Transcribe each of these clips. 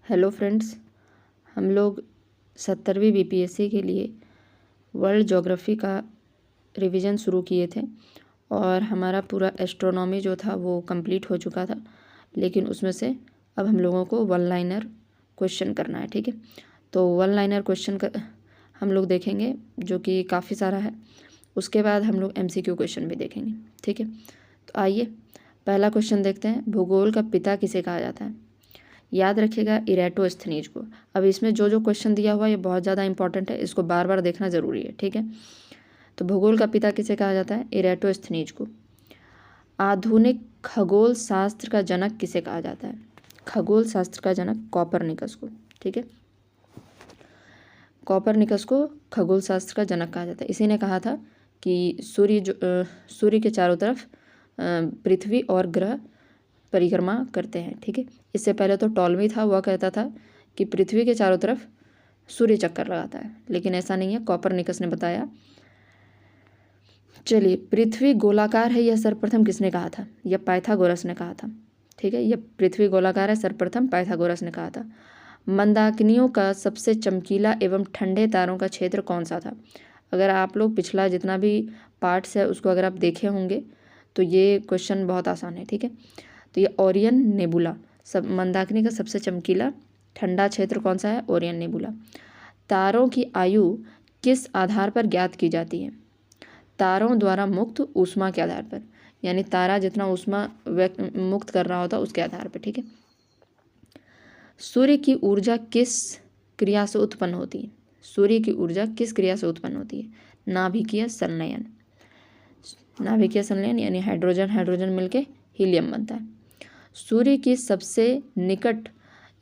Hello friends, हम लोग 70वीं BPSC के लिए वर्ल्ड ज्योग्राफी का रिवीजन शुरू किए थे और हमारा पूरा एस्ट्रोनॉमी जो था वो कंप्लीट हो चुका था। लेकिन उसमें से अब हम लोगों को वन लाइनर क्वेश्चन करना है। ठीक है, तो वन लाइनर क्वेश्चन का हम लोग देखेंगे जो कि काफ़ी सारा है। उसके बाद हम लोग एमसीक्यू क्वेश्चन भी देखेंगे। ठीक है, तो आइए पहला क्वेश्चन देखते हैं। भूगोल का पिता किसे कहा जाता है? याद रखिएगा इरेटोस्थनीज को। अब इसमें जो जो क्वेश्चन दिया हुआ है ये बहुत ज़्यादा इंपॉर्टेंट है, इसको बार बार देखना ज़रूरी है। ठीक है, तो भूगोल का पिता किसे कहा जाता है? इरेटोस्थनीज को। आधुनिक खगोल शास्त्र का जनक किसे कहा जाता है? खगोल शास्त्र का जनक कॉपरनिकस को। ठीक है, कॉपरनिकस को खगोल शास्त्र का जनक कहा जाता है। इसी ने कहा था कि सूर्य के चारों तरफ पृथ्वी और ग्रह परिक्रमा करते हैं। ठीक है, इससे पहले तो टॉलमी था, वह कहता था कि पृथ्वी के चारों तरफ सूर्य चक्कर लगाता है, लेकिन ऐसा नहीं है, कॉपरनिकस ने बताया। चलिए, पृथ्वी गोलाकार है यह सर्वप्रथम किसने कहा था? यह पाइथागोरस ने कहा था। ठीक है, यह पृथ्वी गोलाकार है सर्वप्रथम पाइथागोरस ने कहा था। मंदाकिनियों का सबसे चमकीला एवं ठंडे तारों का क्षेत्र कौन सा था? अगर आप लोग पिछला जितना भी पार्ट्स है उसको अगर आप देखे होंगे तो ये क्वेश्चन बहुत आसान है। ठीक है, तो ये ओरियन नेबुला, सब मंदाकिनी का सबसे चमकीला ठंडा क्षेत्र कौन सा है? Orion nebula. तारों की आयु किस आधार पर ज्ञात की जाती है? तारों द्वारा मुक्त ऊष्मा के आधार पर, यानी तारा जितना ऊष्मा मुक्त कर रहा होता उसके आधार पर। ठीक है, सूर्य की ऊर्जा किस क्रिया से उत्पन्न होती है? सूर्य की ऊर्जा किस क्रिया से उत्पन्न होती है? नाभिकीय संलयन। नाभिकीय संलयन यानी हाइड्रोजन हाइड्रोजन मिलके हीलियम बनता है। सूर्य की सबसे निकट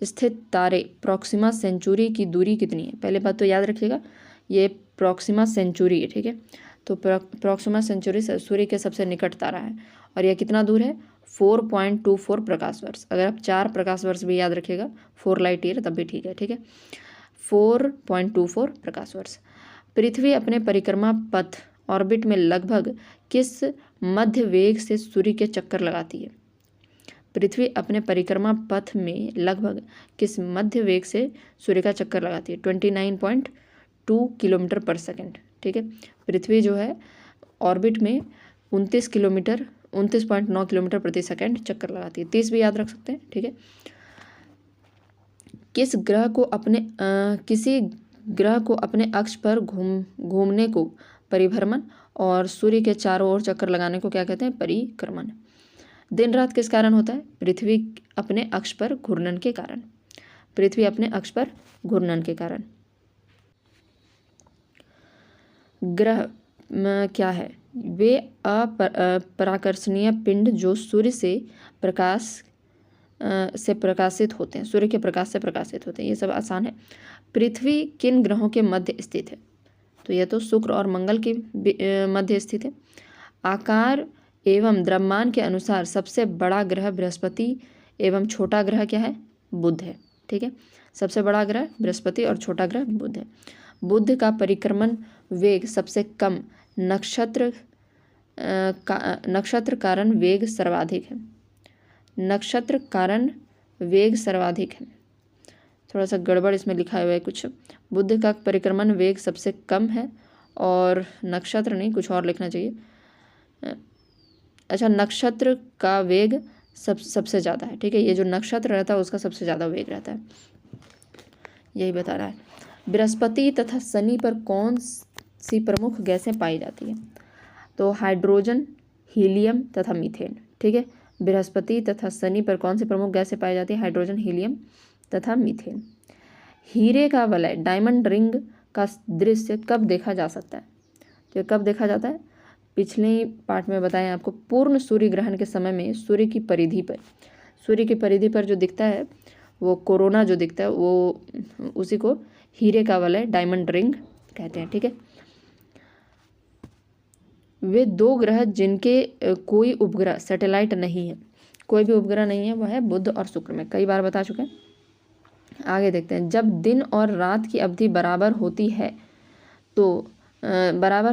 स्थित तारे प्रॉक्सिमा सेंचुरी की दूरी कितनी है? पहले बात तो याद रखिएगा, ये प्रॉक्सिमा सेंचुरी है। ठीक है, तो प्रॉक्सिमा सेंचुरी सूर्य के सबसे निकट तारा है और यह कितना दूर है? 4.24 प्रकाश वर्ष। अगर आप 4 प्रकाश वर्ष भी याद रखिएगा, 4 लाइट ईयर, तब भी ठीक है। ठीक है, 4.24 प्रकाश वर्ष। पृथ्वी अपने परिक्रमा पथ ऑर्बिट में लगभग किस मध्य वेग से सूर्य के चक्कर लगाती है? पृथ्वी अपने परिक्रमा पथ में लगभग किस मध्य वेग से सूर्य का चक्कर लगाती है? 29.2 किलोमीटर पर सेकंड। ठीक है, पृथ्वी जो है ऑर्बिट में 29.9 किलोमीटर प्रति सेकंड चक्कर लगाती है। 30 भी याद रख सकते हैं। ठीक है, किसी ग्रह को अपने अक्ष पर घूमने को परिभ्रमण और सूर्य के चारों ओर चक्कर लगाने को क्या कहते हैं? परिक्रमण। दिन रात किस कारण होता है? पृथ्वी अपने अक्ष पर घूर्णन के कारण। पृथ्वी अपने अक्ष पर घूर्णन के कारण। ग्रह क्या है? वे अपराकर्षणीय पिंड जो सूर्य से प्रकाशित होते हैं, सूर्य के प्रकाश से प्रकाशित होते हैं। ये सब आसान है। पृथ्वी किन ग्रहों के मध्य स्थित है? तो यह तो शुक्र और मंगल के मध्य स्थित है। आकार एवं द्रव्यमान के अनुसार सबसे बड़ा ग्रह बृहस्पति एवं छोटा ग्रह क्या है? बुध है। ठीक है, सबसे बड़ा ग्रह बृहस्पति और छोटा ग्रह बुध है। बुध का परिक्रमण वेग सबसे कम नक्षत्र कारण वेग सर्वाधिक है। नक्षत्र कारण वेग सर्वाधिक है। थोड़ा सा गड़बड़ इसमें लिखा हुआ है कुछ। बुध का परिक्रमण वेग सबसे कम है और नक्षत्र नहीं, कुछ और लिखना चाहिए। अच्छा, नक्षत्र का वेग सबसे ज़्यादा है। ठीक है, ये जो नक्षत्र रहता है उसका सबसे ज़्यादा वेग रहता है, यही बता रहा है। बृहस्पति तथा शनि पर कौन सी प्रमुख गैसें पाई जाती हैं? तो हाइड्रोजन, हीलियम तथा मीथेन। ठीक है, बृहस्पति तथा शनि पर कौन सी प्रमुख गैसें पाई जाती है? हाइड्रोजन, हीलियम तथा मीथेन। हीरे का वलय डायमंड रिंग का दृश्य कब देखा जा सकता है? तो कब देखा जाता है? पिछले पार्ट में बताया आपको, पूर्ण सूर्य ग्रहण के समय में सूर्य की परिधि पर जो दिखता है वो कोरोना जो दिखता है वो उसी को हीरे का वलय डायमंड रिंग कहते हैं। ठीक है, वे दो ग्रह जिनके कोई उपग्रह सैटेलाइट नहीं है, कोई भी उपग्रह नहीं है, वह है बुध और शुक्र। में कई बार बता चुके हैं। आगे देखते हैं। जब दिन और रात की अवधि बराबर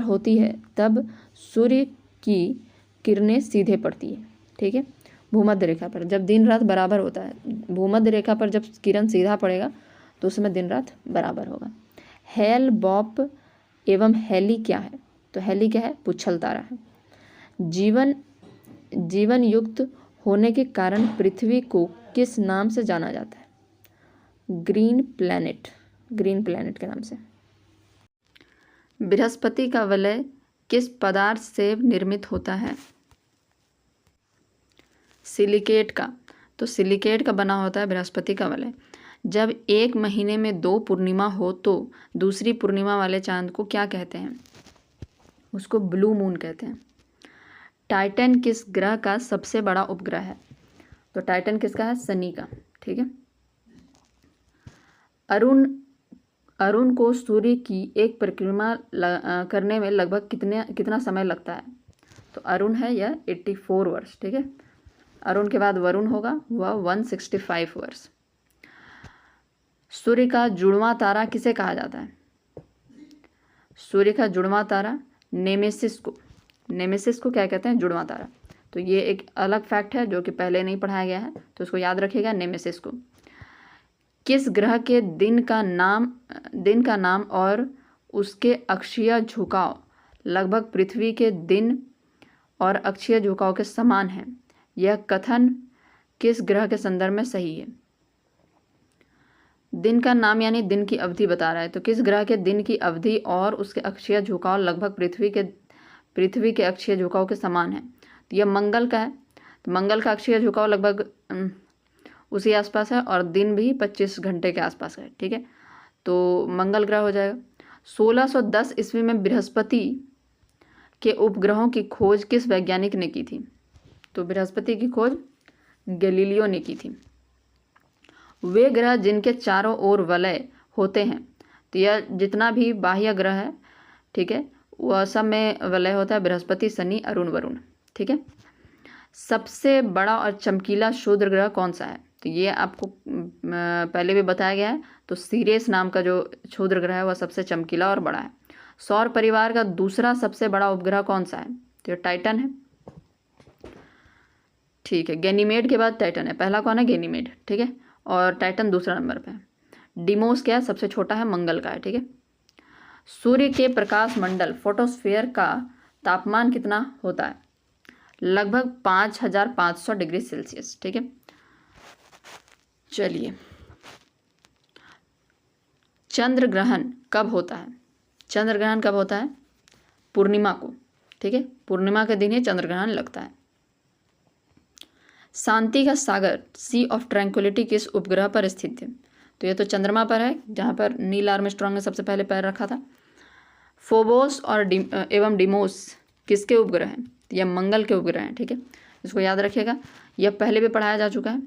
होती है तब सूर्य की किरणें सीधे पड़ती है। ठीक है, भूमध्य रेखा पर, जब दिन रात बराबर होता है, भूमध्य रेखा पर जब किरण सीधा पड़ेगा तो उसमें दिन रात बराबर होगा। हेल, बॉप एवं हेली क्या है? तो हेली क्या है? पुच्छल तारा है। जीवन युक्त होने के कारण पृथ्वी को किस नाम से जाना जाता है? ग्रीन प्लैनेट के नाम से। बृहस्पति का वलय किस पदार्थ से निर्मित होता है? सिलिकेट का। तो सिलिकेट का बना होता है बृहस्पति का वलय। जब एक महीने में 2 पूर्णिमा हो तो दूसरी पूर्णिमा वाले चांद को क्या कहते हैं? उसको ब्लू मून कहते हैं। टाइटन किस ग्रह का सबसे बड़ा उपग्रह है? तो टाइटन किसका है? शनि का। ठीक है। अरुण को सूर्य की एक परिक्रमा करने में लगभग कितना समय लगता है? तो अरुण है यह 84 वर्ष। ठीक है। अरुण के बाद वरुण होगा, वह 165 वर्ष। सूर्य का जुड़वां तारा किसे कहा जाता है? सूर्य का जुड़वां तारा नेमेसिस को क्या कहते हैं? जुड़वां तारा। तो ये एक अलग फैक्ट है जो कि पहले नहीं पढ़ाया गया है, तो इसको याद रखिएगा, नेमेसिस को। किस ग्रह के दिन का नाम और उसके अक्षीय झुकाव लगभग पृथ्वी के दिन और अक्षीय झुकाव के समान है? यह कथन किस ग्रह के संदर्भ में सही है? दिन का नाम यानी दिन की अवधि बता रहा है, तो किस ग्रह के दिन की अवधि और उसके अक्षीय झुकाव लगभग पृथ्वी के अक्षीय झुकाव के समान है? तो यह मंगल का है। तो मंगल का अक्षीय झुकाव लगभग उसी आसपास है और दिन भी 25 घंटे के आसपास है। ठीक है। तो मंगल ग्रह हो जाएगा। 1610 ईस्वी में बृहस्पति के उपग्रहों की खोज किस वैज्ञानिक ने की थी? तो बृहस्पति की खोज गैलीलियो ने की थी। वे ग्रह जिनके चारों ओर वलय होते हैं, तो यह जितना भी बाह्य ग्रह है, ठीक है, वह सब में वलय होता है। बृहस्पति, शनि, अरुण, वरुण। ठीक है। सबसे बड़ा और चमकीला क्षुद्र ग्रह कौन सा है? तो ये आपको पहले भी बताया गया है। तो सीरियस नाम का जो क्षुद्र ग्रह है वह सबसे चमकीला और बड़ा है। सौर परिवार का दूसरा सबसे बड़ा उपग्रह कौन सा है? तो टाइटन है। ठीक है। गैनीमेड के बाद टाइटन है। पहला कौन है? गैनीमेड। ठीक है। और टाइटन दूसरा नंबर पे है। डिमोस क्या है? सबसे छोटा है, मंगल का है। ठीक है। सूर्य के प्रकाश मंडल फोटोस्फीयर का तापमान कितना होता है? लगभग 5500 डिग्री सेल्सियस। ठीक है। चलिए, चंद्र ग्रहण कब होता है? चंद्र ग्रहण कब होता है? पूर्णिमा को। ठीक है। पूर्णिमा के दिन ही चंद्र ग्रहण लगता है। शांति का सागर सी ऑफ ट्रैंक्विलिटी किस उपग्रह पर स्थित है? तो ये तो चंद्रमा पर है, जहाँ पर नील आर्मस्ट्रांग ने सबसे पहले पैर रखा था। फोबोस और एवं डिमोस किसके उपग्रह हैं? तो यह मंगल के उपग्रह हैं। ठीक है। इसको याद रखिएगा, यह पहले भी पढ़ाया जा चुका है।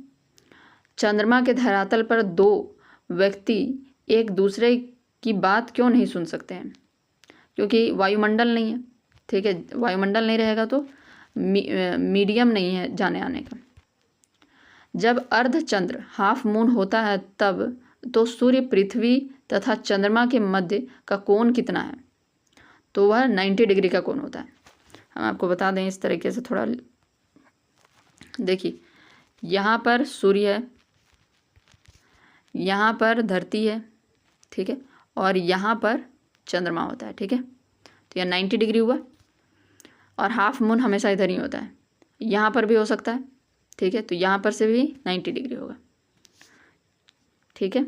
चंद्रमा के धरातल पर 2 व्यक्ति एक दूसरे की बात क्यों नहीं सुन सकते हैं? क्योंकि वायुमंडल नहीं है। ठीक है। वायुमंडल नहीं रहेगा तो मीडियम नहीं है जाने आने का। जब अर्धचंद्र हाफ मून होता है तब तो सूर्य, पृथ्वी तथा चंद्रमा के मध्य का कोण कितना है? तो वह 90 डिग्री का कोण होता है। हम आपको बता दें इस तरीके से थोड़ा, देखिए, यहाँ पर सूर्य है, यहाँ पर धरती है, ठीक है, और यहाँ पर चंद्रमा होता है। ठीक है। तो यह 90 डिग्री हुआ। और हाफ मून हमेशा इधर ही होता है, यहाँ पर भी हो सकता है। ठीक है। तो यहाँ पर से भी 90 डिग्री होगा। ठीक है।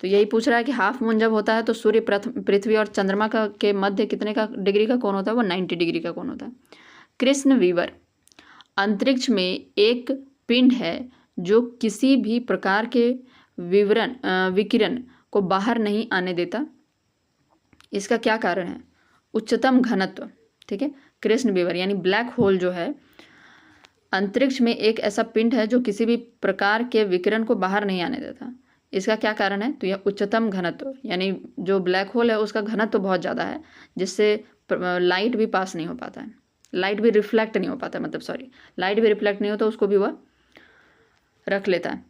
तो यही पूछ रहा है कि हाफ मून जब होता है तो सूर्य, पृथ्वी और चंद्रमा के मध्य कितने का डिग्री का कोण होता है? वो 90 डिग्री का कोण होता है। कृष्ण वीवर अंतरिक्ष में एक पिंड है जो किसी भी प्रकार के विकिरण को बाहर नहीं आने देता। इसका क्या कारण है? उच्चतम घनत्व। ठीक है। कृष्ण वीवर यानी ब्लैक होल जो है, अंतरिक्ष में एक ऐसा पिंड है जो किसी भी प्रकार के विकिरण को बाहर नहीं आने देता। इसका क्या कारण है? तो यह उच्चतम घनत्व, यानी जो ब्लैक होल है उसका घनत्व बहुत ज़्यादा है, जिससे लाइट भी पास नहीं हो पाता है, लाइट भी रिफ्लेक्ट नहीं हो पाता, मतलब सॉरी, लाइट भी रिफ्लेक्ट नहीं होता, उसको भी वह रख लेता है।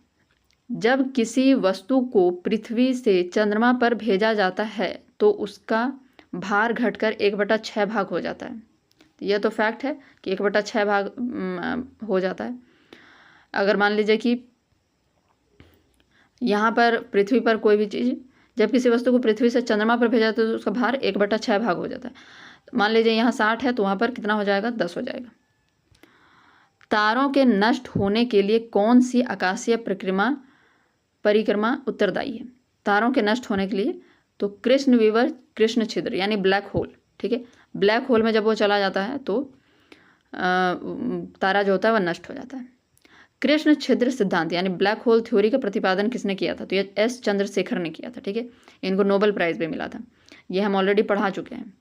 जब किसी वस्तु को पृथ्वी से चंद्रमा पर भेजा जाता है तो उसका भार घटकर 1/6 भाग हो जाता है। यह तो फैक्ट है कि 1/6 भाग हो जाता है। अगर मान लीजिए कि यहाँ पर पृथ्वी पर कोई भी चीज़, जब किसी वस्तु को पृथ्वी से चंद्रमा पर भेजा तो उसका भार 1/6 भाग हो जाता है। तो मान लीजिए यहाँ 60 है तो वहाँ पर कितना हो जाएगा, 10 हो जाएगा। तारों के नष्ट होने के लिए कौन सी आकाशीय परिक्रमा उत्तरदायी है? तारों के नष्ट होने के लिए तो कृष्ण विवर कृष्ण छिद्र यानी ब्लैक होल। ठीक है, ब्लैक होल में जब वो चला जाता है तो तारा जो होता है वह नष्ट हो जाता है। कृष्ण छिद्र सिद्धांत यानी ब्लैक होल थ्योरी का प्रतिपादन किसने किया था? तो ये एस चंद्रशेखर ने किया था। ठीक है, इनको नोबेल प्राइज भी मिला था, ये हम ऑलरेडी पढ़ा चुके हैं।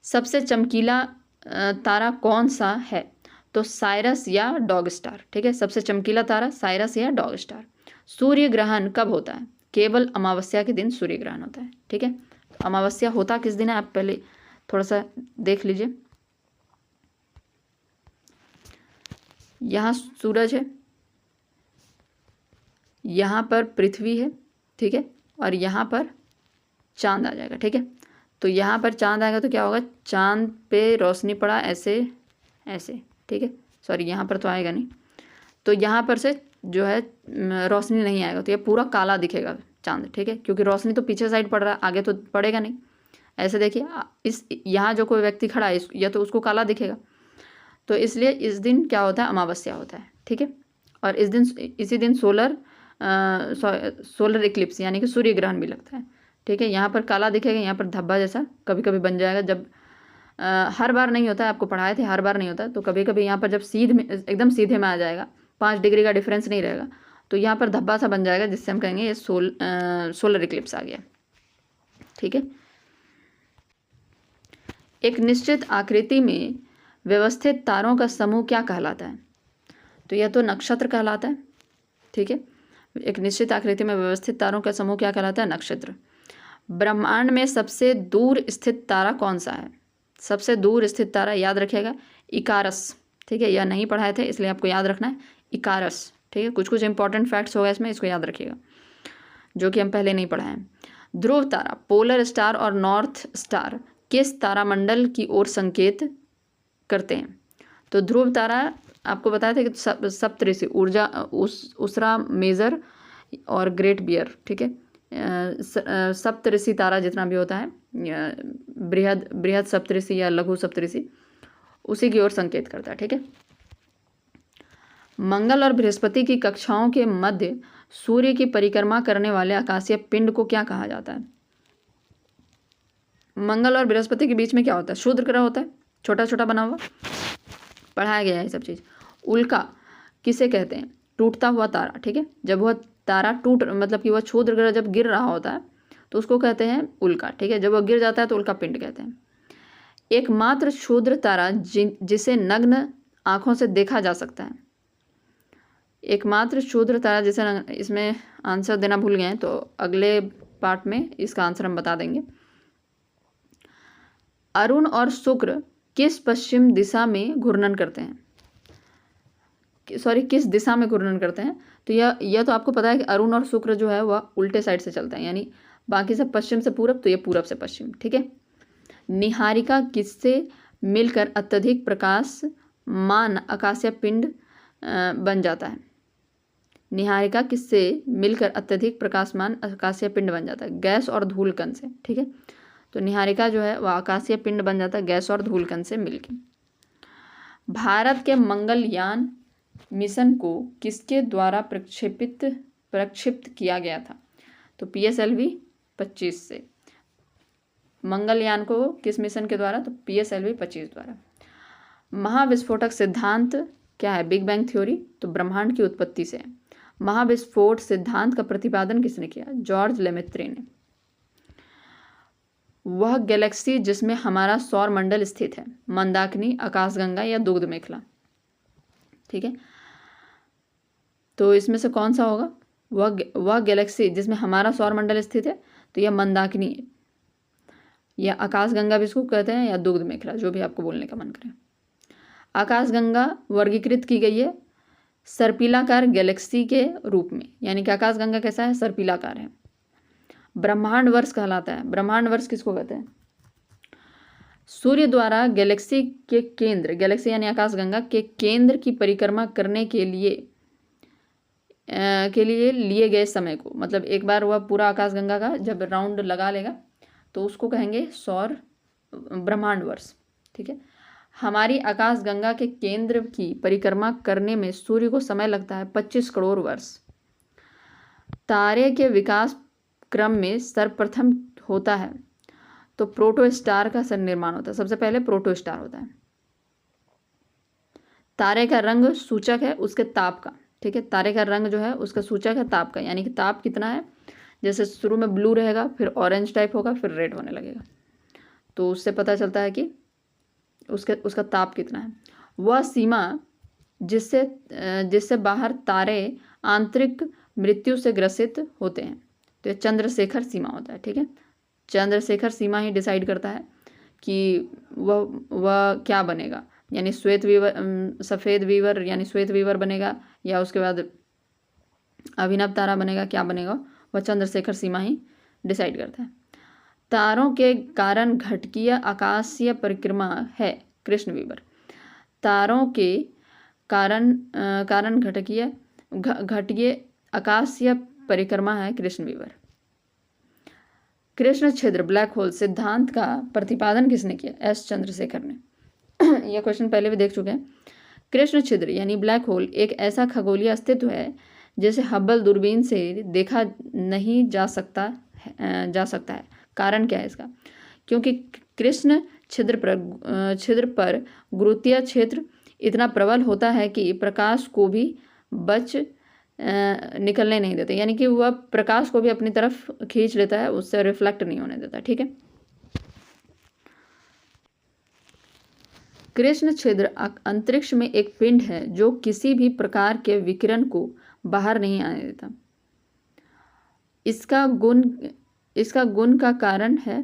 सबसे चमकीला तारा कौन सा है? तो साइरस या डॉग स्टार। ठीक है, सबसे चमकीला तारा साइरस या डॉग स्टार। सूर्य ग्रहण कब होता है? केवल अमावस्या के दिन सूर्य ग्रहण होता है। ठीक है, अमावस्या होता किस दिन है आप पहले थोड़ा सा देख लीजिए। यहाँ सूरज है, यहाँ पर पृथ्वी है, ठीक है, और यहाँ पर चांद आ जाएगा। ठीक है, तो यहाँ पर चांद आएगा तो क्या होगा, चांद पे रोशनी पड़ा ऐसे ऐसे। ठीक है, सॉरी यहाँ पर तो आएगा नहीं, तो यहाँ पर से जो है रोशनी नहीं आएगा, तो ये पूरा काला दिखेगा चांद। ठीक है, क्योंकि रोशनी तो पीछे साइड पड़ रहा है, आगे तो पड़ेगा नहीं। ऐसे देखिए, इस यहाँ जो कोई व्यक्ति खड़ा है या तो उसको काला दिखेगा, तो इसलिए इस दिन क्या होता है, अमावस्या होता है। ठीक है, और इसी दिन सोलर इक्लिप्स यानी कि सूर्य ग्रहण भी लगता है। ठीक है, यहाँ पर काला दिखेगा, यहाँ पर धब्बा जैसा कभी कभी बन जाएगा। जब हर बार नहीं होता है, आपको पढ़ाए थे, हर बार नहीं होता है, तो कभी कभी यहाँ पर जब एकदम सीधे में आ जाएगा, 5 डिग्री का डिफरेंस नहीं रहेगा, तो यहाँ पर धब्बा सा बन जाएगा, जिससे हम कहेंगे ये सोलर इक्लिप्स आ गया। ठीक है, एक निश्चित आकृति में व्यवस्थित तारों का समूह क्या कहलाता है? तो यह तो नक्षत्र कहलाता है। ठीक है, एक निश्चित आकृति में व्यवस्थित तारों का समूह क्या कहलाता है? नक्षत्र। ब्रह्मांड में सबसे दूर स्थित तारा कौन सा है? सबसे दूर स्थित तारा याद रखिएगा, इकारस। ठीक है, यह नहीं पढ़ाए थे इसलिए आपको याद रखना है, इकारस। ठीक है, कुछ कुछ इंपॉर्टेंट फैक्ट्स होगा इसमें, इसको याद रखिएगा, जो कि हम पहले नहीं पढ़ाए हैं। ध्रुव तारा, पोलर स्टार और नॉर्थ स्टार किस तारामंडल की ओर संकेत करते हैं? तो ध्रुव तारा आपको बताया था कि सप्तऋषि ऊर्जा, उसरा मेजर और ग्रेट बियर। ठीक है, सप्तऋषि तारा जितना भी होता है, बृहद सप्तऋषि या लघु सप्तऋषि, उसी की ओर संकेत करता है। ठीक है, मंगल और बृहस्पति की कक्षाओं के मध्य सूर्य की परिक्रमा करने वाले आकाशीय पिंड को क्या कहा जाता है? मंगल और बृहस्पति के बीच में क्या होता है? क्षुद्र ग्रह होता है, छोटा छोटा बना हुआ, पढ़ाया गया है ये सब चीज़। उल्का किसे कहते हैं? टूटता हुआ तारा। ठीक है, जब वह तारा मतलब कि वह क्षुद्र ग्रह जब गिर रहा होता है तो उसको कहते हैं उल्का। ठीक है, जब वह गिर जाता है तो उल्का पिंड कहते हैं। एकमात्र क्षुद्र तारा जिसे नग्न आंखों से देखा जा सकता है। एकमात्र क्षुद्र तारा जिसे इसमें आंसर देना भूल गए हैं, तो अगले पार्ट में इसका आंसर हम बता देंगे। अरुण और शुक्र किस पश्चिम दिशा में घूर्णन करते हैं? किस दिशा में घूर्णन करते हैं? तो यह तो आपको पता है कि अरुण और शुक्र जो है वह उल्टे साइड से चलता है, यानी बाकी सब पश्चिम से पूरब, तो ये पूरब से पश्चिम। ठीक है, निहारिका किससे मिलकर अत्यधिक प्रकाशमान आकाशीय पिंड बन जाता है? निहारिका किससे मिलकर अत्यधिक प्रकाशमान आकाशीय पिंड बन जाता है? गैस और धूल कण से। ठीक है, तो निहारिका जो है वह आकाशीय पिंड बन जाता है गैस और धूल कण से मिलकर। भारत के मंगलयान मिशन को किसके द्वारा प्रक्षेपित किया गया था? तो PSLV 25 से। मंगलयान को किस मिशन के द्वारा? तो PSLV 25 द्वारा। महाविस्फोटक सिद्धांत क्या है? Big bang theory. तो ब्रह्मांड की उत्पत्ति से। महाविस्फोट सिद्धांत का प्रतिपादन किसने किया? जॉर्ज लेमेत्रे ने। वह गैलेक्सी जिसमें हमारा सौर मंडल स्थित है, मंदाकिनी, आकाशगंगा या दुग्ध मेखला। ठीक है, तो इसमें से कौन सा होगा? वह गैलेक्सी जिसमें हमारा सौर मंडल स्थित है, तो यह मंदाकिनी है, या आकाशगंगा भी इसको कहते हैं, या दुग्ध मेखला, जो भी आपको बोलने का मन करे। आकाशगंगा वर्गीकृत की गई है सर्पिलाकार गैलेक्सी के रूप में, यानी कि आकाशगंगा कैसा है? सर्पिलाकार है। ब्रह्मांड वर्ष कहलाता है। ब्रह्मांड वर्ष किसको कहते हैं? सूर्य द्वारा गैलेक्सी के केंद्र, गैलेक्सी यानी आकाशगंगा के केंद्र की परिक्रमा करने के लिए लिए गए समय को, मतलब एक बार वह पूरा आकाशगंगा का जब राउंड लगा लेगा तो उसको कहेंगे सौर ब्रह्मांड वर्ष। ठीक है, हमारी आकाशगंगा के केंद्र की परिक्रमा करने में सूर्य को समय लगता है 25 करोड़ वर्ष। तारे के विकास क्रम में सर्वप्रथम होता है तो प्रोटोस्टार का निर्माण होता है। सबसे पहले प्रोटोस्टार होता है। तारे का रंग सूचक है उसके ताप का। ठीक है, तारे का रंग जो है उसका सूचक है ताप का, यानी कि ताप कितना है, जैसे शुरू में ब्लू रहेगा, फिर ऑरेंज टाइप होगा, फिर रेड होने लगेगा, तो उससे पता चलता है कि उसका ताप कितना है। वह सीमा जिससे बाहर तारे आंतरिक मृत्यु से ग्रसित होते हैं, तो चंद्रशेखर सीमा होता है। ठीक है, चंद्रशेखर सीमा ही डिसाइड करता है कि वह क्या बनेगा, यानी सफ़ेद वीवर यानी श्वेत वीवर बनेगा, या उसके बाद अभिनव तारा बनेगा, क्या बनेगा, वह चंद्रशेखर सीमा ही डिसाइड करता है। तारों के कारण घटकीय आकाशीय परिक्रमा है कृष्ण वीवर। तारों के कारण घटकीय आकाशीय परिक्रमा है कृष्ण वीवर। कृष्ण छिद्र ब्लैक होल सिद्धांत का प्रतिपादन किसने किया? एस चंद्रशेखर ने। यह क्वेश्चन पहले भी देख चुके हैं। कृष्ण छिद्र यानी ब्लैक होल एक ऐसा खगोलीय अस्तित्व है जिसे हब्बल दूरबीन से देखा नहीं जा सकता है। कारण क्या है इसका? क्योंकि कृष्ण छिद्र पर गुरुत्वीय क्षेत्र इतना प्रबल होता है कि प्रकाश को भी बच निकलने नहीं देता, यानी कि वह प्रकाश को भी अपनी तरफ खींच लेता है, उससे रिफ्लेक्ट नहीं होने देता। ठीक है, कृष्ण छिद्र अंतरिक्ष में एक पिंड है जो किसी भी प्रकार के विकिरण को बाहर नहीं आने देता। इसका गुण का कारण है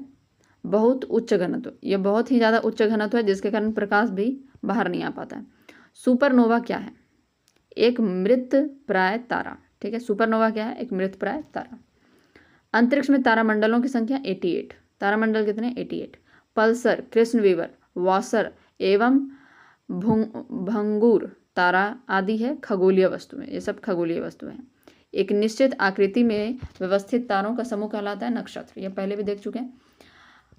बहुत उच्च घनत्व। यह बहुत ही ज़्यादा उच्च घनत्व है जिसके कारण प्रकाश भी बाहर नहीं आ पाता है। सुपरनोवा क्या है? एक मृतप्राय तारा। ठीक है, सुपरनोवा क्या है? एक मृतप्राय तारा। अंतरिक्ष में तारामंडलों की संख्या 88। तारामंडल कितने? 88। पल्सर, कृष्ण वीवर, वासर एवं भंगुर तारा आदि है खगोलीय वस्तुएं। ये सब खगोलीय वस्तुएं हैं। एक निश्चित आकृति में व्यवस्थित तारों का समूह कहलाता है नक्षत्र। यह पहले भी देख चुके हैं।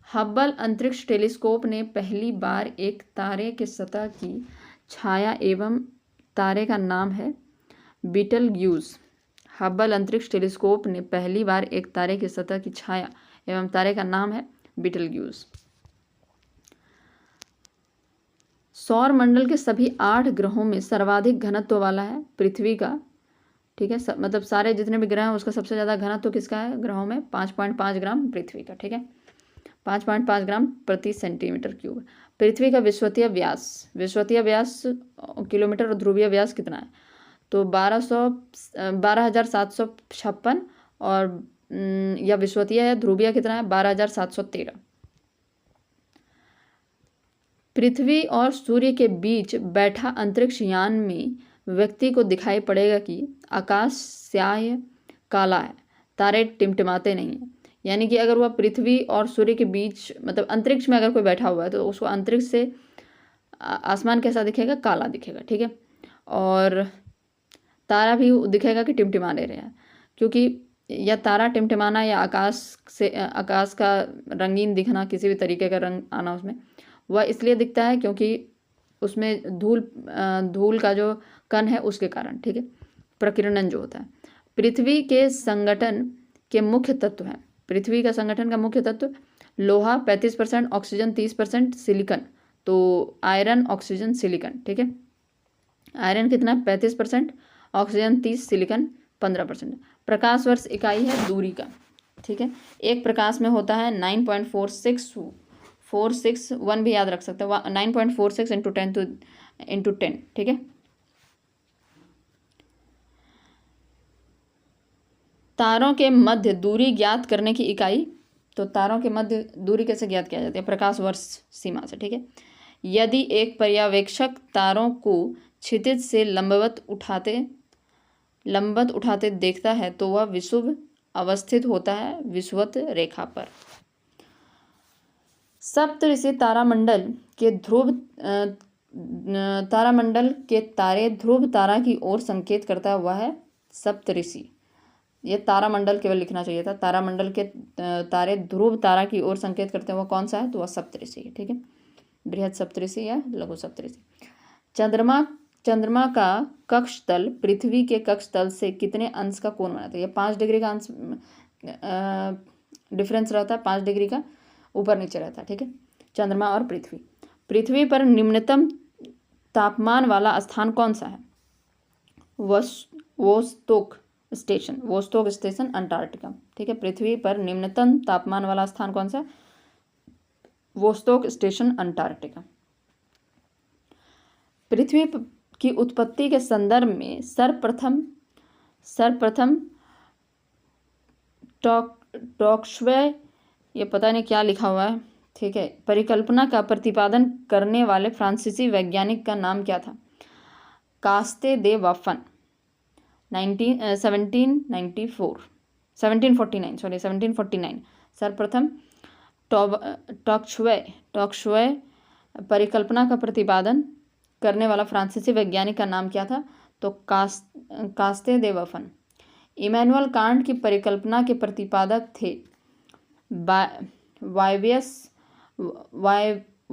हब्बल अंतरिक्ष टेलीस्कोप ने पहली बार एक तारे के सतह की छाया एवं तारे का नाम है बीटलग्यूज। हब्बल अंतरिक्ष टेलीस्कोप ने पहली बार एक तारे की सतह की छाया एवं तारे का नाम है बीटलग्यूज। सौर मंडल के सभी 8 ग्रहों में सर्वाधिक घनत्व वाला है पृथ्वी का। ठीक है, मतलब सारे जितने भी ग्रह हैं उसका सबसे ज़्यादा घनत्व किसका है ग्रहों में? 5.5 ग्राम पृथ्वी का। ठीक है, 5.5 ग्राम प्रति सेंटीमीटर क्यूब। पृथ्वी का विषुवतीय व्यास किलोमीटर और ध्रुवीय व्यास कितना है? तो 12,756 और या विषुवतीय है, ध्रुवीय कितना है? 12,713। पृथ्वी और सूर्य के बीच बैठा अंतरिक्ष यान में व्यक्ति को दिखाई पड़ेगा कि आकाश स्याह काला है, तारे टिमटिमाते नहीं हैं। यानी कि अगर वह पृथ्वी और सूर्य के बीच, मतलब अंतरिक्ष में अगर कोई बैठा हुआ है तो उसको अंतरिक्ष से आसमान कैसा दिखेगा? काला दिखेगा। ठीक है, और तारा भी दिखेगा कि टिमटिमा ले रहे हैं, क्योंकि या तारा टिमटिमाना या आकाश का रंगीन दिखना, किसी भी तरीके का रंग आना उसमें, वह इसलिए दिखता है क्योंकि उसमें धूल का जो कण है उसके कारण। ठीक है, प्रकीर्णन जो होता है। पृथ्वी के संगठन के मुख्य तत्व हैं। पृथ्वी का संगठन का मुख्य तत्व लोहा 35%, ऑक्सीजन 30%, सिलिकॉन। तो आयरन, ऑक्सीजन, सिलिकॉन। ठीक है, आयरन कितना? 35%, ऑक्सीजन 30, सिलिकॉन 15%। प्रकाश वर्ष इकाई है दूरी का। ठीक है, एक प्रकाश में होता है 9.461 भी याद रख सकते हैं, 9.46 इंटू 10। ठीक है, तारों के मध्य दूरी ज्ञात करने की इकाई। तो तारों के मध्य दूरी कैसे ज्ञात किया जाती है? प्रकाश वर्ष सीमा से। ठीक है, यदि एक पर्यवेक्षक तारों को क्षितिज से लंबवत उठाते देखता है तो वह विषुव अवस्थित होता है विषुवत रेखा पर। सप्तऋषि तारामंडल के तारे ध्रुव तारा की ओर संकेत करता हुआ है सप्तऋषि। ये तारामंडल केवल लिखना चाहिए था। तारामंडल के तारे ध्रुव तारा की ओर संकेत करते हैं, वो कौन सा है? तो वह सप्तऋषि है। ठीक है, बृहद सप्तऋषि या लघु सप्तऋषि। चंद्रमा का कक्ष तल पृथ्वी के कक्ष तल से कितने अंश का कोण बनाता है? ये 5 डिग्री का अंश डिफरेंस रहता है, 5 डिग्री का ऊपर नीचे रहता है। ठीक है, चंद्रमा और पृथ्वी। पृथ्वी पर निम्नतम तापमान वाला स्थान कौन सा है? Vostok station Antarctica. ठीक है, पृथ्वी पर निम्नतम तापमान वाला स्थान कौन सा? Vostok station Antarctica. पृथ्वी की उत्पत्ति के संदर्भ में सर्वप्रथम टॉक्सवे, ये पता नहीं क्या लिखा हुआ है। ठीक है, परिकल्पना का प्रतिपादन करने वाले फ्रांसीसी वैज्ञानिक का नाम क्या था? कास्ते दे वाफन। 1749 सर्वप्रथम टॉक्सवे परिकल्पना का प्रतिपादन करने वाला फ्रांसीसी वैज्ञानिक का नाम क्या था? तो कास्ते दे वाफन। इमैनुअल कांट की परिकल्पना के प्रतिपादक थे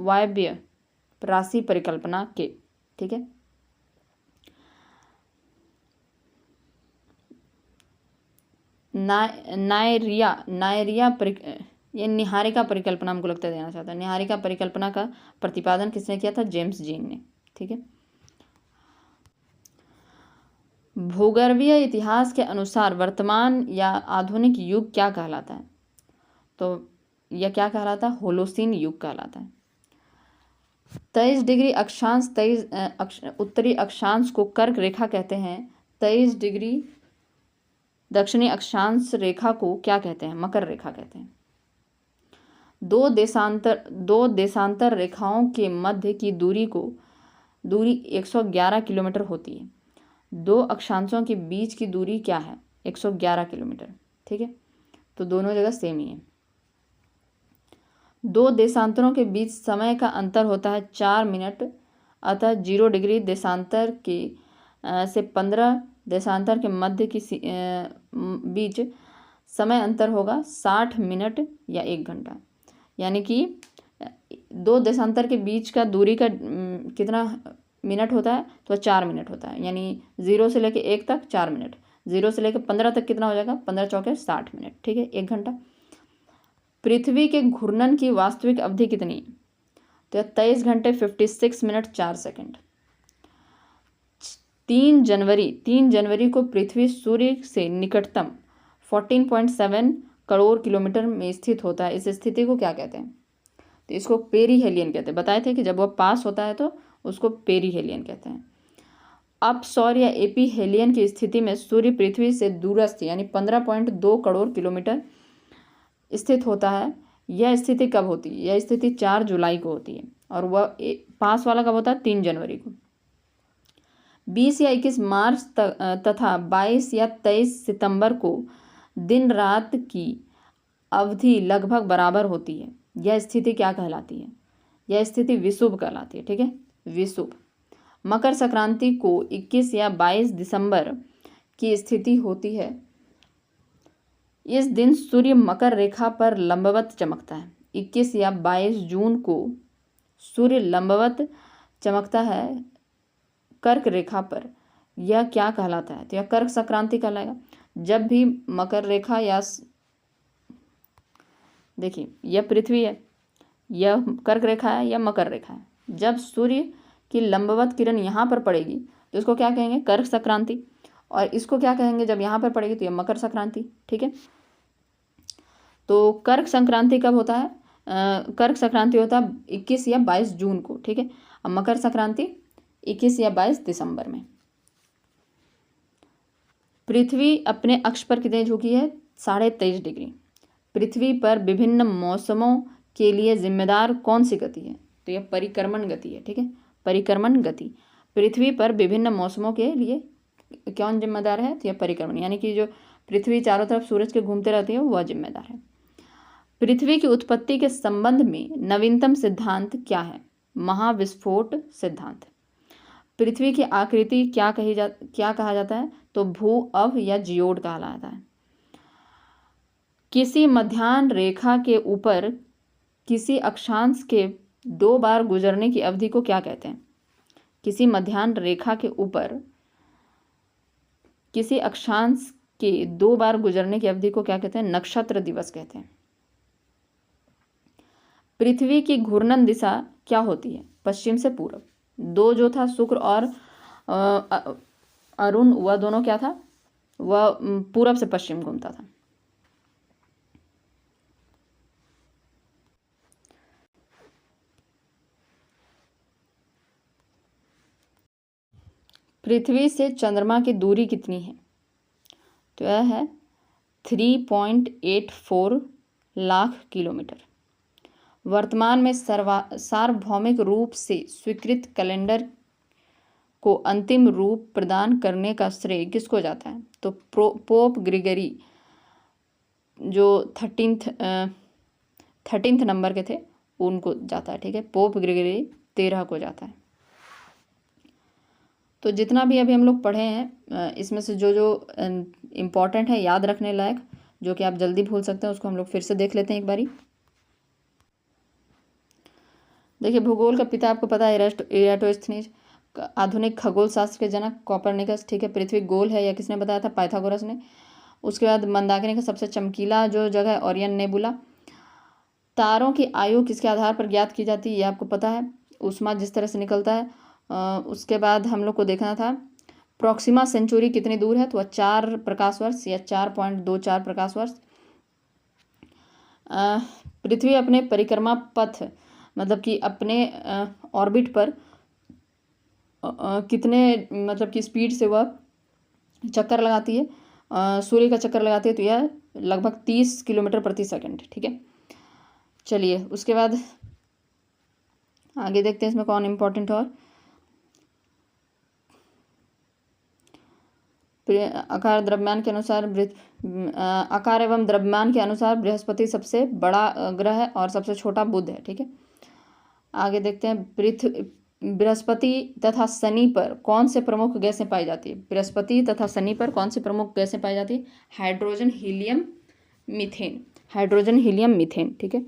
वायव्य राशि परिकल्पना के। ठीक है, ये निहारिका परिकल्पना हमको लगता है देना चाहता है। निहारिका परिकल्पना का प्रतिपादन किसने किया था? जेम्स जीन ने। ठीक है, भूगर्भीय इतिहास के अनुसार वर्तमान या आधुनिक युग क्या कहलाता है? तो यह क्या कहलाता है? होलोसीन युग कहलाता है। 23 डिग्री अक्षांश उत्तरी अक्षांश को कर्क रेखा कहते हैं। 23 डिग्री दक्षिणी अक्षांश रेखा को क्या कहते हैं? मकर रेखा कहते हैं। दो देशांतर रेखाओं के मध्य की दूरी 111 किलोमीटर होती है। दो अक्षांशों के बीच की दूरी क्या है? 111 किलोमीटर। ठीक है, तो दोनों जगह सेम ही है। दो देशांतरों के बीच समय का अंतर होता है 4 मिनट, अतः 0 डिग्री देशांतर से 15 देशांतर के मध्य की बीच समय अंतर होगा 60 मिनट या 1 घंटा। यानी कि दो देशांतर के बीच का दूरी का कितना मिनट होता है? तो 4 मिनट होता है। यानी 0 से लेकर 1 तक 4 मिनट, 0 से लेकर 15 तक कितना हो जाएगा? 15 चौके 60 मिनट। ठीक है, 1 घंटा। पृथ्वी के घूर्णन की वास्तविक अवधि कितनी? तो 23 घंटे 56 मिनट 4 सेकंड। 3 जनवरी को पृथ्वी सूर्य से निकटतम 14.7 करोड़ किलोमीटर में स्थित होता है। इस स्थिति को क्या कहते हैं? तो इसको पेरीहेलियन कहते हैं। बताए थे कि जब वह पास होता है तो उसको पेरीहेलियन कहते हैं। अपसौर या एपीहेलियन की स्थिति में सूर्य पृथ्वी से दूरस्थ यानी 15.2 करोड़ किलोमीटर स्थित होता है। यह स्थिति कब होती है? यह स्थिति 4 जुलाई को होती है और वह पास वाला कब होता है? 3 जनवरी को। 20 या 21 मार्च तथा 22 या 23 सितंबर को दिन रात की अवधि लगभग बराबर होती है। यह स्थिति क्या कहलाती है? यह स्थिति विषुव कहलाती है। ठीक है, विषुव। मकर संक्रांति को 21 या 22 दिसंबर की स्थिति होती है। इस दिन सूर्य मकर रेखा पर लंबवत चमकता है। 21 या 22 जून को सूर्य लंबवत चमकता है कर्क रेखा पर। यह क्या कहलाता है? तो यह कर्क संक्रांति कहलाएगा। जब भी मकर रेखा या देखिए यह पृथ्वी है, यह कर्क रेखा है, यह मकर रेखा है। जब सूर्य की लंबवत किरण यहाँ पर पड़ेगी तो इसको क्या कहेंगे? कर्क संक्रांति। और इसको क्या कहेंगे? जब यहाँ पर पड़ेगी तो यह मकर संक्रांति। ठीक है, तो कर्क संक्रांति कब होता है? कर्क संक्रांति होता है 21 या 22 जून को। ठीक है, अब मकर संक्रांति 21 या 22 दिसंबर में। पृथ्वी अपने अक्ष पर कितनी झुकी है? 23.5 डिग्री। पृथ्वी पर विभिन्न मौसमों के लिए जिम्मेदार कौन सी गति है? तो यह परिक्रमण गति है। ठीक है, परिक्रमण गति। पृथ्वी पर विभिन्न मौसमों के लिए कौन जिम्मेदार है? तो यह परिक्रमण, यानी कि जो पृथ्वी चारों तरफ सूरज के घूमते रहती है वह जिम्मेदार है। पृथ्वी की उत्पत्ति के संबंध में नवीनतम सिद्धांत क्या है? महाविस्फोट सिद्धांत। पृथ्वी की आकृति क्या कहा जाता है? तो भू अव या जियोड कहा जाता है। किसी मध्याह्न रेखा के ऊपर किसी अक्षांश के 2 बार गुजरने की अवधि को क्या कहते हैं? किसी मध्याह्न रेखा के ऊपर किसी अक्षांश के 2 बार गुजरने की अवधि को क्या कहते हैं? नक्षत्र दिवस कहते हैं। पृथ्वी की घूर्णन दिशा क्या होती है? पश्चिम से पूर्व। 2 जो था शुक्र और अरुण, वह दोनों क्या था? वह पूरब से पश्चिम घूमता था। पृथ्वी से चंद्रमा की दूरी कितनी है? तो यह है 3.84 लाख किलोमीटर। वर्तमान में सार्वभौमिक रूप से स्वीकृत कैलेंडर को अंतिम रूप प्रदान करने का श्रेय किसको जाता है? तो पोप ग्रिगरी जो 13th नंबर के थे उनको जाता है। ठीक है, पोप ग्रिगरी 13 को जाता है। तो जितना भी अभी हम लोग पढ़े हैं इसमें से जो जो इम्पॉर्टेंट है, याद रखने लायक, जो कि आप जल्दी भूल सकते हैं, उसको हम लोग फिर से देख लेते हैं एक बारी। देखिए, भूगोल का पिता आपको पता है इराटोस्थनीज। आधुनिक खगोल शास्त्र के जनक कोपरनिकस। ठीक है, पृथ्वी गोल है, या किसने बताया था? पाइथागोरस ने। उसके बाद मंदाकिनी का सबसे चमकीला जो जगह है ओरियन नेबुला। तारों की आयु किसके आधार पर ज्ञात की जाती है? ये आपको पता है, ऊष्मा जिस तरह से निकलता है। उसके बाद हम लोग को देखना था प्रॉक्सिमा सेंचुरी कितनी दूर है? तो वह 4 प्रकाश वर्ष या 4.24 प्रकाश वर्ष। पृथ्वी अपने परिक्रमा पथ मतलब कि अपने ऑर्बिट पर कितने मतलब कि स्पीड से वह चक्कर लगाती है? सूर्य का चक्कर लगाती है, तो यह लगभग 30 किलोमीटर प्रति सेकंड। ठीक है, चलिए उसके बाद आगे देखते हैं इसमें कौन इम्पोर्टेंट। और आकार द्रव्यमान के अनुसार आकार एवं द्रव्यमान के अनुसार बृहस्पति सबसे बड़ा ग्रह है और सबसे छोटा बुध है। ठीक है, आगे देखते हैं बृहस्पति तथा शनि पर कौन से प्रमुख गैसें पाई जाती है? बृहस्पति तथा शनि पर कौन सी प्रमुख गैसें पाई जाती है? Hydrogen, helium, methane. Hydrogen, helium, methane. ठीक है,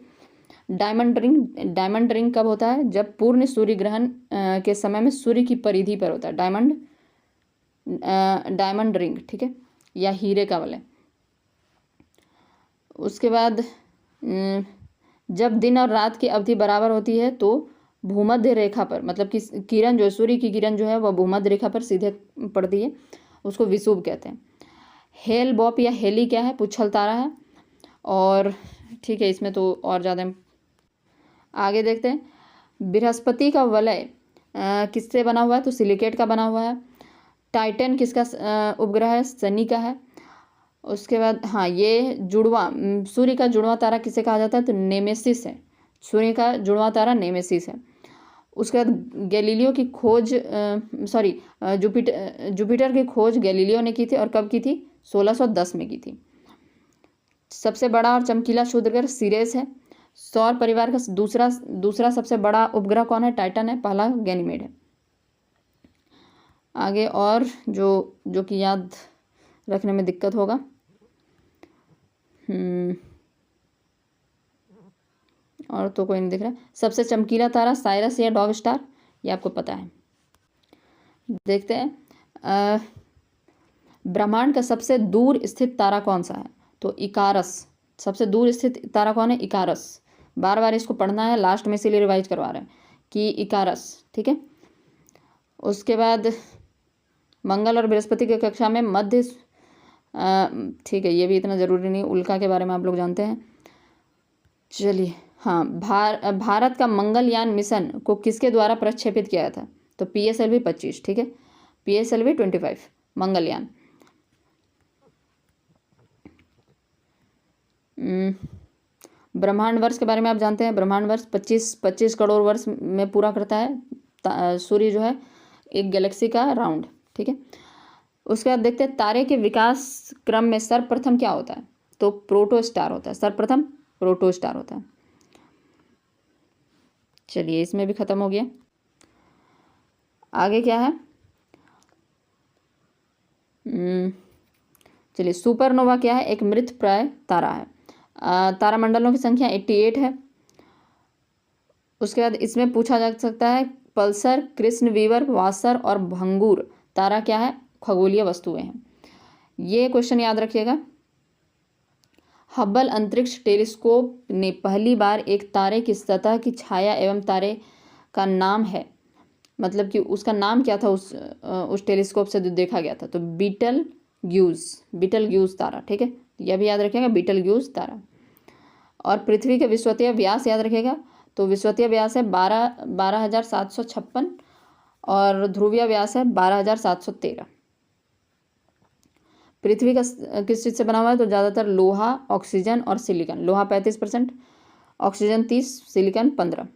डायमंड रिंग कब होता है? जब पूर्ण सूर्य ग्रहण के समय में सूर्य की परिधि पर होता है डायमंड रिंग। ठीक है, या हीरे का वलय। उसके बाद जब दिन और रात की अवधि बराबर होती है तो भूमध्य रेखा पर मतलब कि किरण जो है, सूर्य की किरण जो है वह भूमध्य रेखा पर सीधे पड़ती है, उसको विषुव कहते हैं। हेल बॉप या हेली क्या है? पुच्छल तारा है। और ठीक है, इसमें तो और ज़्यादा। आगे देखते हैं, बृहस्पति का वलय किससे बना हुआ है? तो सिलिकेट का बना हुआ है। टाइटन किसका उपग्रह है? शनि का है। उसके बाद हाँ, ये जुड़वा सूर्य का जुड़वा तारा किसे कहा जाता है? तो नेमेसिस है। सूर्य का जुड़वा तारा नेमेसिस है। उसके बाद गैलीलियो की खोज जुपिटर की खोज गैलीलियो ने की थी, और कब की थी? 1610 में की थी। सबसे बड़ा और चमकीला क्षुद्रग्रह सिरेस है। सौर परिवार का दूसरा सबसे बड़ा उपग्रह कौन है? टाइटन है। पहला गैनीमेड है। आगे और जो कि याद रखने में दिक्कत होगा, और तो कोई नहीं दिख रहा। सबसे चमकीला तारा साइरस या डॉग स्टार, ये आपको पता है। देखते हैं ब्रह्मांड का सबसे दूर स्थित तारा कौन सा है? तो इकारस। सबसे दूर स्थित तारा कौन है? इकारस। बार बार इसको पढ़ना है, लास्ट में इसीलिए रिवाइज करवा रहे हैं कि इकारस। ठीक है, उसके बाद मंगल और बृहस्पति की कक्षा में मध्य। ठीक है, ये भी इतना ज़रूरी नहीं, उल्का के बारे में आप लोग जानते हैं। चलिए हाँ, भारत का मंगलयान मिशन को किसके द्वारा प्रक्षेपित किया था? तो PSLV 25। ठीक है, PSLV 25 मंगलयान। ब्रह्मांड वर्ष के बारे में आप जानते हैं। ब्रह्मांड वर्ष 25 करोड़ वर्ष में पूरा करता है सूर्य जो है एक गैलेक्सी का राउंड। ठीक है, उसके बाद देखते हैं तारे के विकास क्रम में सर्वप्रथम क्या होता है? तो प्रोटोस्टार होता है। सर्वप्रथम प्रोटोस्टार होता है। चलिए इसमें भी ख़त्म हो गया। आगे क्या है, चलिए सुपरनोवा क्या है, एक मृत प्राय तारा है। तारामंडलों की संख्या 88 है। उसके बाद इसमें पूछा जा सकता है पल्सर, कृष्ण वीवर, वासर और भंगूर तारा क्या है, खगोलीय वस्तुएं हैं। ये क्वेश्चन याद रखिएगा। हब्बल अंतरिक्ष टेलीस्कोप ने पहली बार एक तारे की सतह की छाया एवं तारे का नाम है, मतलब कि उसका नाम क्या था उस टेलीस्कोप से जो देखा गया था, तो बीटलग्यूज तारा। ठीक है, यह भी याद रखिएगा, बीटलग्यूज तारा। और पृथ्वी के विषुवतीय व्यास याद रखिएगा, तो विषुवतीय व्यास है 12,756 और ध्रुवीय व्यास है 12,713। पृथ्वी का किस चीज़ से बना हुआ है, तो ज़्यादातर लोहा, ऑक्सीजन और सिलिकॉन। लोहा 35%, ऑक्सीजन 30, सिलिकॉन 15।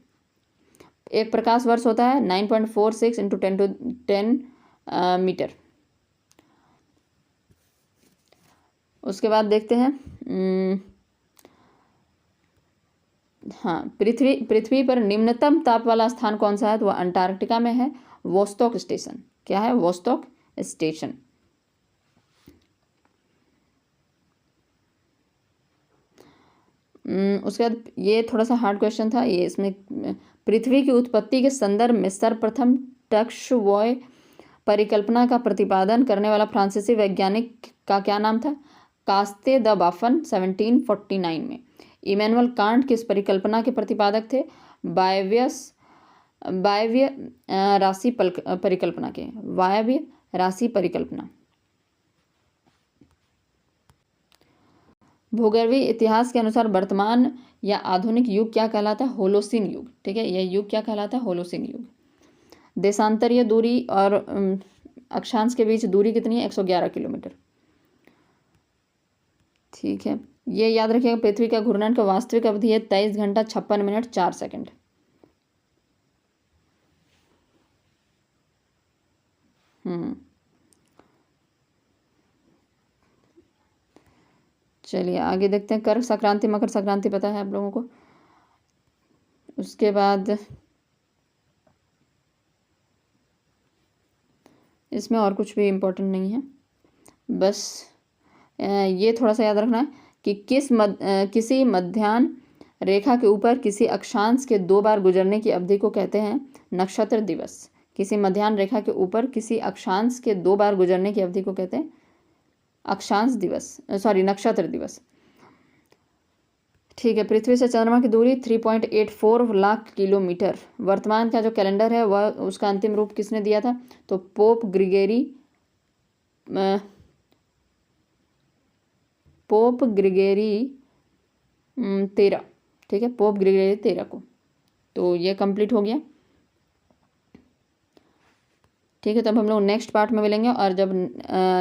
एक प्रकाश वर्ष होता है 9.46 × 10⁻10 मीटर। उसके बाद देखते हैं, हाँ, पृथ्वी पर निम्नतम ताप वाला स्थान कौन सा है, तो वह अंटार्कटिका में है, वोस्टॉक स्टेशन। क्या है, वोस्टॉक स्टेशन। उसके बाद ये थोड़ा सा हार्ड क्वेश्चन था ये। इसमें पृथ्वी की उत्पत्ति के संदर्भ में सर्वप्रथम टक्सवॉय परिकल्पना का प्रतिपादन करने वाला फ्रांसीसी वैज्ञानिक का क्या नाम था, कास्ते द बाफन 1749 में। इमैनुअल कांट किस परिकल्पना के प्रतिपादक थे, वायव्य राशि परिकल्पना के, वायव्य राशि परिकल्पना। भूगर्भीय इतिहास के अनुसार वर्तमान या आधुनिक युग क्या कहलाता है, होलोसीन युग। ठीक है, यह युग क्या कहलाता है, होलोसीन युग। देशांतरीय दूरी और अक्षांश के बीच दूरी कितनी है, 111 किलोमीटर। ठीक है, ये याद रखिएगा, पृथ्वी का घूर्णन का वास्तविक अवधि है 23 घंटा 56 मिनट 4 सेकंड। चलिए आगे देखते हैं। कर संक्रांति, मकर संक्रांति पता है आप लोगों को। उसके बाद इसमें और कुछ भी इम्पोर्टेंट नहीं है, बस ये थोड़ा सा याद रखना है कि किसी मध्याह्न रेखा के ऊपर किसी अक्षांश के 2 बार गुजरने की अवधि को कहते हैं नक्षत्र दिवस। किसी मध्याह्न रेखा के ऊपर किसी अक्षांश के 2 बार गुजरने की अवधि को कहते हैं अक्षांश दिवस, नक्षत्र दिवस। ठीक है, पृथ्वी से चंद्रमा की दूरी 3.84 लाख किलोमीटर। वर्तमान का जो कैलेंडर है वह उसका अंतिम रूप किसने दिया था, तो पोप ग्रिगोरी 13। ठीक है, पोप ग्रिगोरी 13 को। तो ये कंप्लीट हो गया। ठीक है, तब हम लोग नेक्स्ट पार्ट में मिलेंगे, और जब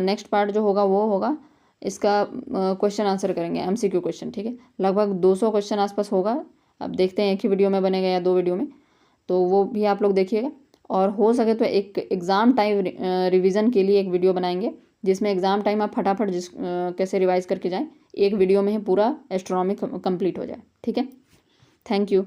नेक्स्ट पार्ट जो होगा वो होगा इसका क्वेश्चन आंसर करेंगे, MCQ क्वेश्चन। ठीक है, लगभग 200 क्वेश्चन आसपास होगा। अब देखते हैं एक ही वीडियो में बनेगा या 2 वीडियो में, तो वो भी आप लोग देखिएगा। और हो सके तो एक एग्ज़ाम टाइम रिवीजन के लिए एक वीडियो बनाएंगे, जिसमें एग्ज़ाम टाइम आप फटाफट कैसे रिवाइज करके जाएँ, एक वीडियो में ही पूरा एस्ट्रोनॉमी कंप्लीट हो जाए। ठीक है, थैंक यू।